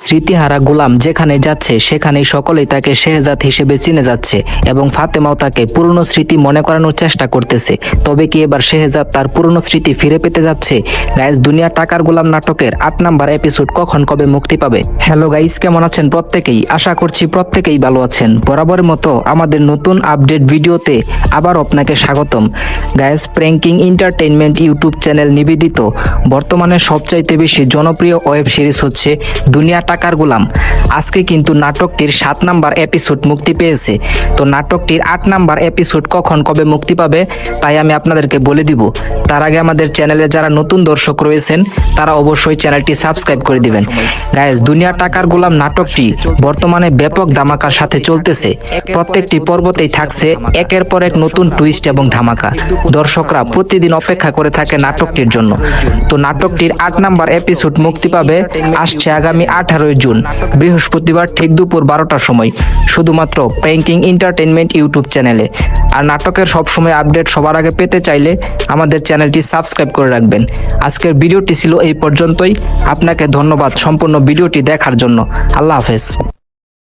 স্মৃতিহারা গোলাম যেখানে যাচ্ছে সেখানেই সকলেই তাকে শেহজাদ হিসেবে চিনে যাচ্ছে এবং ফাতেমাও তাকে পুরনো স্মৃতি মনে করানোর চেষ্টা করতেছে। তবে কি এবার শেহজাদ তার পুরনো স্মৃতি ফিরে পেতে যাচ্ছে? গাইস, দুনিয়া টাকার গোলাম নাটকের 8 নাম্বার এপিসোড কখন কবে মুক্তি পাবে? হ্যালো গাইস, কেমন আছেন প্রত্যেকেই? আশা করছি প্রত্যেকেই ভালো আছেন। বরাবরের মতো আমাদের নতুন আপডেট ভিডিওতে আবার আপনাকে স্বাগতম। Guys, pranking entertainment YouTube channel নিবেদিত বর্তমানে সবচাইতে বেশি জনপ্রিয় ওয়েব সিরিজ হচ্ছে দুনিয়া টাকার গোলাম। আজকে কিন্তু নাটকটির 7 নাম্বার এপিসোড মুক্তি পেয়েছে। তো নাটকটির 8 নাম্বার এপিসোড কখন কবে মুক্তি পাবে তাই আমি আপনাদেরকে বলে দিব। তার আগে আমাদের চ্যানেলে যারা নতুন দর্শক রয়েছেন তারা অবশ্যই চ্যানেলটি সাবস্ক্রাইব করে দিবেন। গাইস, দুনিয়া টাকার গোলাম নাটকটি বর্তমানে ব্যাপক ধামাকার সাথে চলতেছে। প্রত্যেকটি পর্বতেই থাকছে একের পর এক নতুন টুইস্ট এবং ধামাকা। দর্শকরা প্রতিদিন অপেক্ষা করে থাকে নাটকটির জন্য। তো নাটকটির 8 নাম্বার এপিসোড মুক্তি পাবে আসছে আগামী 18 জুন বৃহস্পতিবার ঠিক দুপুর 12টার সময়, শুধুমাত্র প্র্যাঙ্কিং এন্টারটেইনমেন্ট ইউটিউব চ্যানেলে। আর নাটকের সবসময় আপডেট সবার আগে পেতে চাইলে আমাদের চ্যানেলটি সাবস্ক্রাইব করে রাখবেন। আজকের ভিডিওটি ছিল এই পর্যন্তই। আপনাকে ধন্যবাদ সম্পূর্ণ ভিডিওটি দেখার জন্য। আল্লাহ হাফেজ।